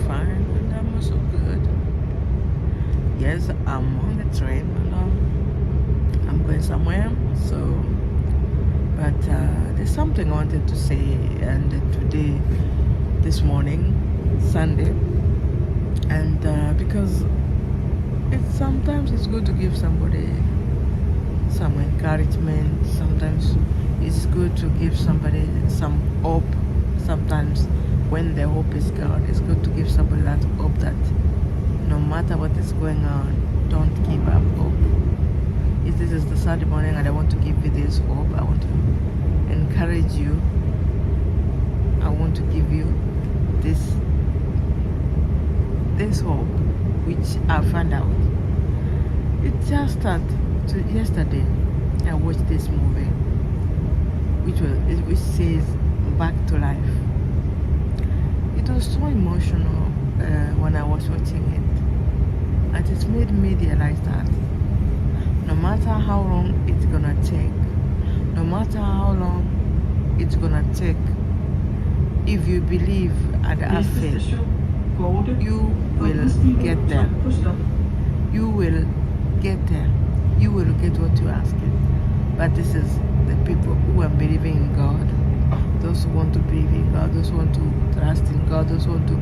fine and I'm also good. Yes, I'm on the train and I'm going somewhere. So, but there's something I wanted to say, and today, this morning, Sunday, and because sometimes it's good to give somebody some encouragement. Sometimes it's good to give somebody some hope. Sometimes when the hope is God, it's good to give somebody that hope that no matter what is going on, don't give up hope. If this is the Sunday morning and I want to give you this hope, I want to encourage you. I want to give you this hope, which I found out. It just started yesterday. I watched this movie, which says Back to Life. It was so emotional when I was watching it, and it made me realize that no matter how long it's gonna take, no matter how long it's gonna take, if you believe and have faith, you will get there. You will get there. You will get what you're asking. But this is the people who are believing in God, those who want to believe in God, those who want to trust in God, those who want to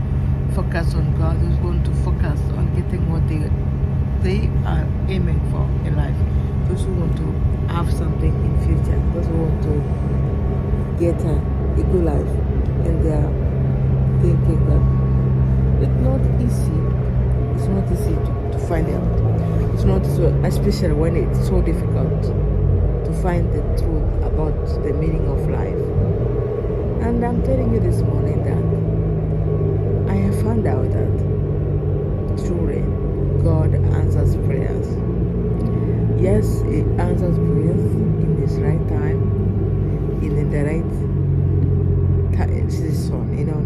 focus on God, those who want to focus on getting what they are aiming for in life, those who want to have something in future, those who want to get a good life, and they are thinking that it's not easy. It's not easy to find out. It's not so, especially when it's so difficult to find the truth about the meaning of life. And I'm telling you this morning that I have found out that truly God answers prayers. Yes, He answers prayers in this right time, in the right season. You know,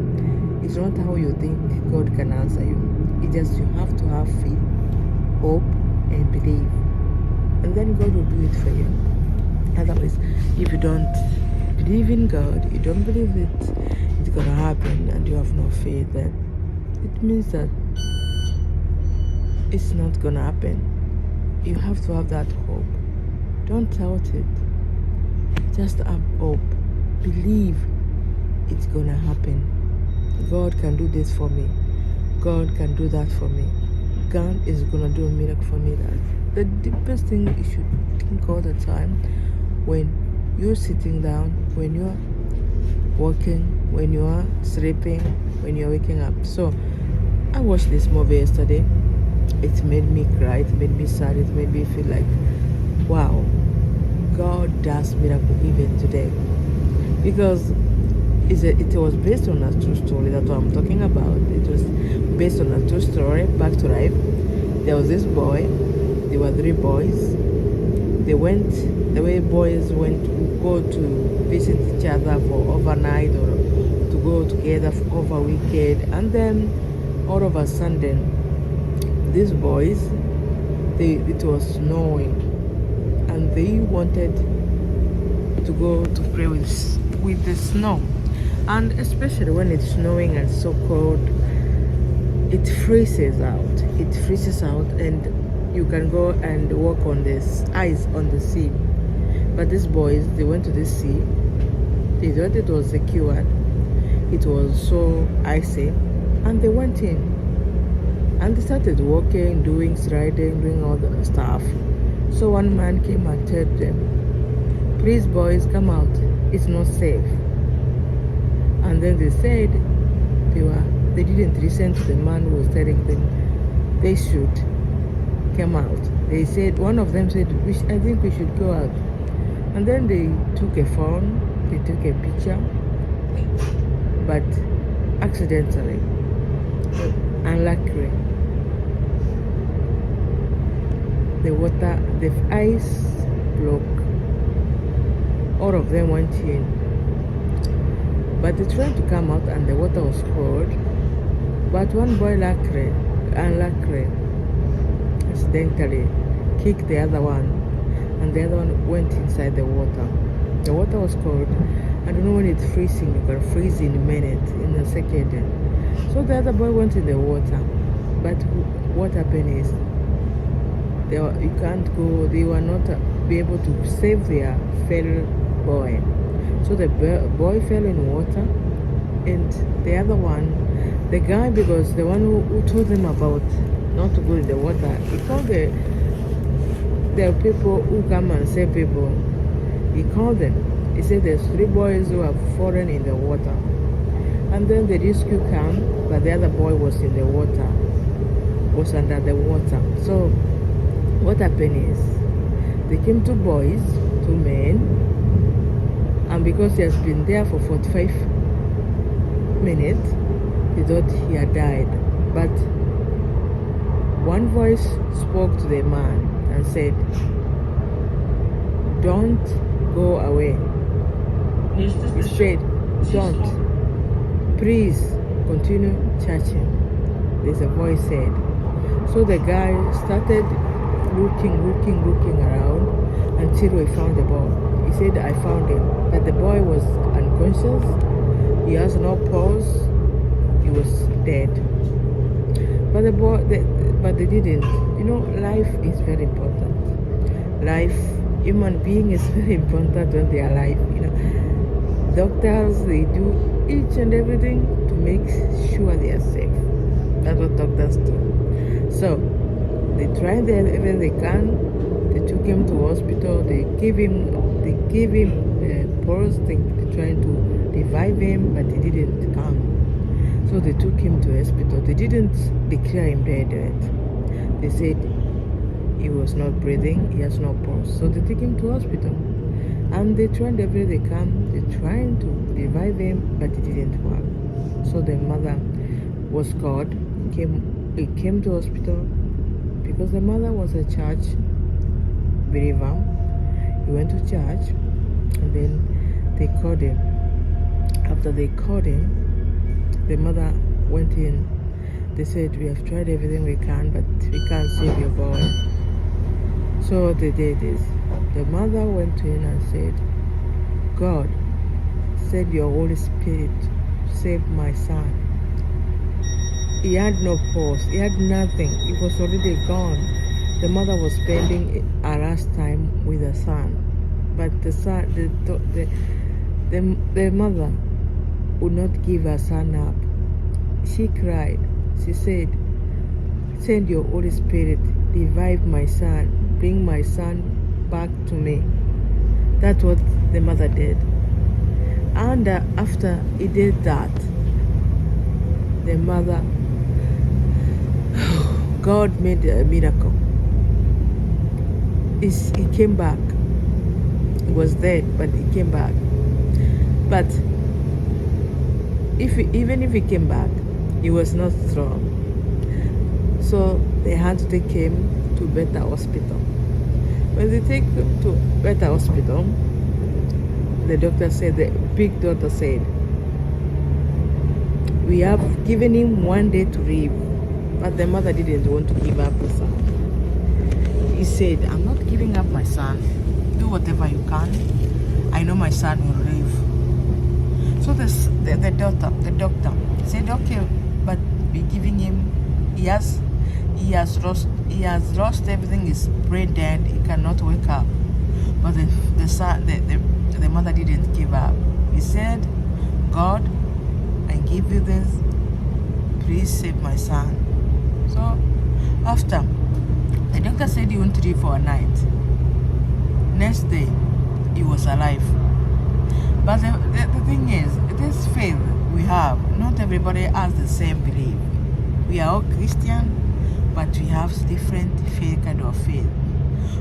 it's not how you think God can answer you. It's just you have to have faith, hope, and believe, and then God will do it for you. Otherwise, if you don't believe in God, you don't believe it's gonna happen, and you have no faith, then it means that it's not gonna happen. You have to have that hope. Don't doubt it. Just have hope. Believe it's gonna happen. God can do this for me. God can do that for me. God is gonna do a miracle for me. That the deepest thing you should think all the time when you're sitting down, when you're walking, when you are sleeping, when you're waking up. So I watched this movie yesterday. It made me cry, it made me sad, it made me feel like, wow, God does miracle even today. Because it was based on a true story. That's what I'm talking about. It was based on a true story. Back to Life. There was this boy. There were 3 boys. They went the way boys go to visit each other for overnight or to go together for over weekend. And then all of a sudden, these boys, it was snowing, and they wanted to go to play with the snow. And especially when it's snowing and so cold, it freezes out. It freezes out, and you can go and walk on this ice on the sea. But these boys, they went to the sea. They thought it was secured. It was so icy, and they went in. And they started walking, doing riding, doing all the stuff. So one man came and told them, "Please, boys, come out. It's not safe." And then they said they didn't listen to the man who was telling them they should come out. They said, one of them said, "I think we should go out." And then they took a phone, they took a picture, but accidentally, unluckily, the ice broke. All of them went in. But they tried to come out and the water was cold. But one boy unluckily, accidentally kicked the other one, and the other one went inside the water. The water was cold. I don't know when it's freezing, you can freeze in a minute, in a second. So the other boy went in the water. But what happened is, you can't go, they were not be able to save their fellow boy. So the boy fell in water, and the other one, the guy, because the one who told them about not to go in the water, he called the people who come and save people. He called them. He said there's 3 boys who have fallen in the water. And then the rescue came, but the other boy was in the water, was under the water. So what happened is, they came 2 boys, 2 men, and because he has been there for 45 minutes, he thought he had died. But one voice spoke to the man and said, "Don't go away." He said, "Don't. Please continue searching." There's a voice said. So the guy started looking around until he found the boy. He said, "I found him." But the boy was unconscious. He has no pulse. He was dead. But but they didn't. You know, life is very important. Life, human being is very important when they are alive. You know, doctors, they do each and everything to make sure they are safe. That's what doctors do. So they tried everything they can. They took him to hospital. They gave him pulse. They trying to revive him, but he didn't come. So they took him to hospital. They didn't declare him dead yet. They said he was not breathing. He has no pulse. So they took him to hospital, and they tried everything they can. They trying to revive him, but it didn't work. So the mother was called. He came to hospital because the mother was a church believer. He went to church, and then they called him. After they called him, the mother went in. They said, "We have tried everything we can, but we can't save your boy." So they did this. The mother went in and said, "God, send your Holy Spirit, save my son." He had no pulse. He had nothing. He was already gone. The mother was spending her last time with her son. But the mother would not give her son up. She cried. She said, "Send your Holy Spirit, revive my son, bring my son back to me." That's what the mother did. And after he did that, the mother, God made a miracle. He came back. He was dead, but he came back. But even if he came back, he was not strong. So they had to take him to Beta Hospital. When they take him to Beta Hospital, the doctor said, the big doctor said, "We have given him 1 day to live." But the mother didn't want to give up the son. He said, "I'm not giving up my son. Do whatever you can. I know my son will live." So the doctor said, "Okay, but we're giving him, he has lost everything. He's brain dead. He cannot wake up." But the mother didn't give up. He said, "God, I give you this. Please save my son." So after, the doctor said he won't live for a night. Next day, he was alive. But the thing is, this faith we have, not everybody has the same belief. We are all Christian, but we have different kind of faith.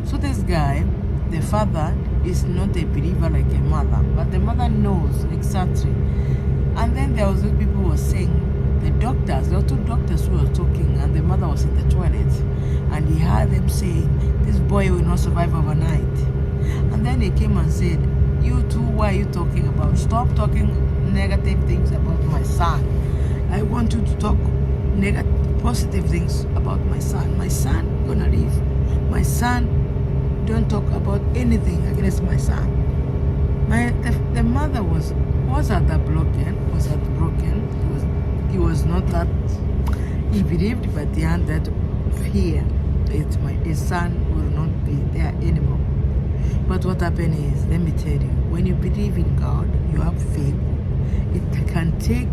So this guy, the father, is not a believer like a mother, but the mother knows exactly. And then there was those people who were saying, there were 2 doctors who were talking, and the mother was in the toilet, and he heard them saying, "This boy will not survive overnight." And then he came and said, "You two, why are you talking about? Stop talking negative things about my son. I want you to talk positive things about my son. My son gonna live. My son, don't talk about anything against my son." The mother was at the broken. He was not that, he believed, but he had that fear that his son will not be there anymore. But what happened is, let me tell you, when you believe in God, you have faith. It can take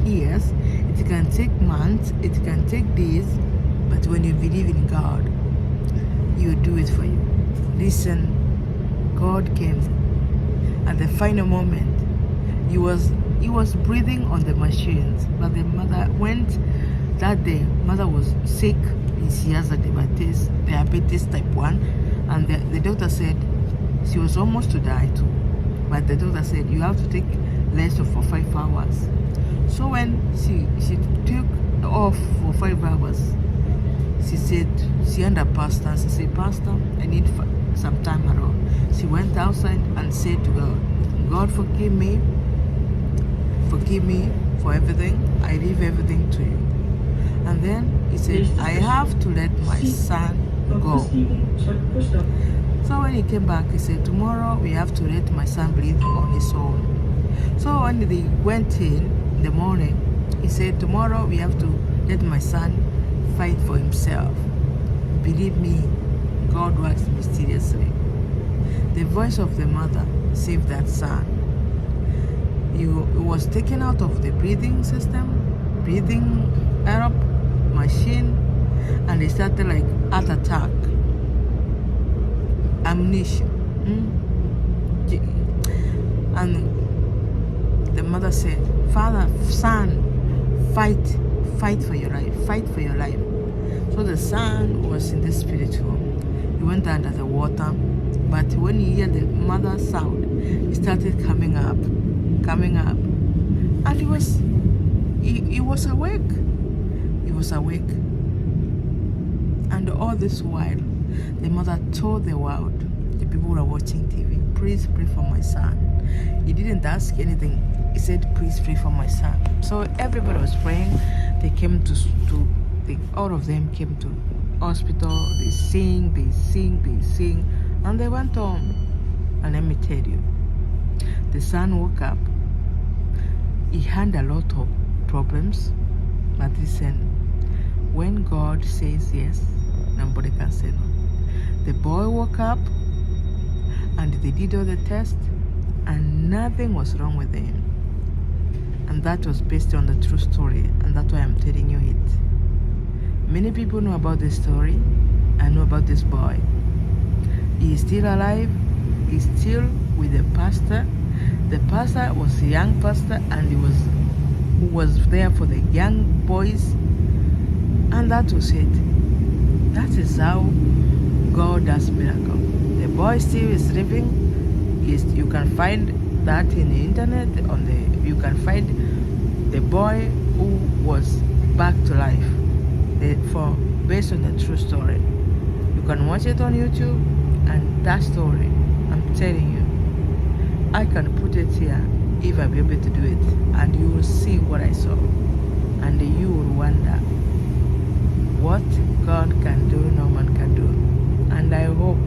years, it can take months, it can take days, but when you believe in God, He will do it for you. Listen, God came at the final moment. He was breathing on the machines, but the mother went that day. Mother was sick. She has a diabetes type 1, and the doctor said she was almost to die too. But the doctor said you have to take rest for 5 hours. So when she took off for 5 hours, she said, she and her pastor, she said, Pastor, I need some time alone. She went outside and said to God, God, forgive me for everything. I leave everything to you. And then he said, I have to let my son go. So when he came back, he said, tomorrow we have to let my son breathe on his own. So when they went in the morning, he said, tomorrow we have to let my son fight for himself. Believe me, God works mysteriously. The voice of the mother saved that son. He was taken out of the breathing system, breathing Arab machine, and they started like heart attack, amnesia. And the mother said, Father, son, fight for your life, fight for your life. So the son was in the spiritual. He went under the water, but when he heard the mother's sound, he started coming up, and he was awake. He was awake. And all this while, the mother told the world, the people who are watching TV, please pray for my son. He didn't ask anything. He said, please pray for my son. So everybody was praying. They came all of them came to hospital. They sing, and they went home. And let me tell you, the son woke up. He had a lot of problems, but listen, when God says yes, nobody can say no. The boy woke up, and they did all the tests, and nothing was wrong with him. And that was based on the true story, and that's why I'm telling you it. Many people know about this story. I know about this boy. He is still alive. He's still with the pastor. The pastor was a young pastor, and he was there for the young boys, and that was it. That is how God does miracle. The boy still is living. You can find that in the internet. You can find the boy who was back to life, based on the true story. You can watch it on YouTube, and that story, I'm telling you, I can put it here if I be able to do it, and you will see what I saw, and you will wonder what God can do, no man can do. And I hope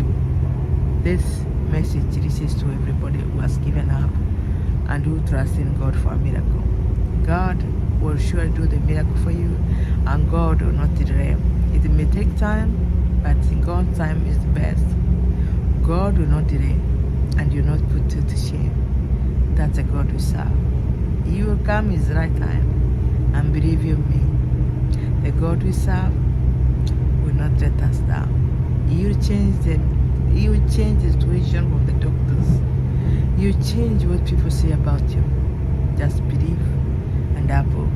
this message reaches to everybody who has given up and who trusts in God for a miracle. God will surely do the miracle for you, and God will not delay. It may take time, but in God's time is the best. God will not delay, and you will not put you to shame. That's a God we serve. He will come His right time, and believe you me, the God we serve will not let us down. He will change the situation of the doctors. You change what people say about you. Just believe and apple.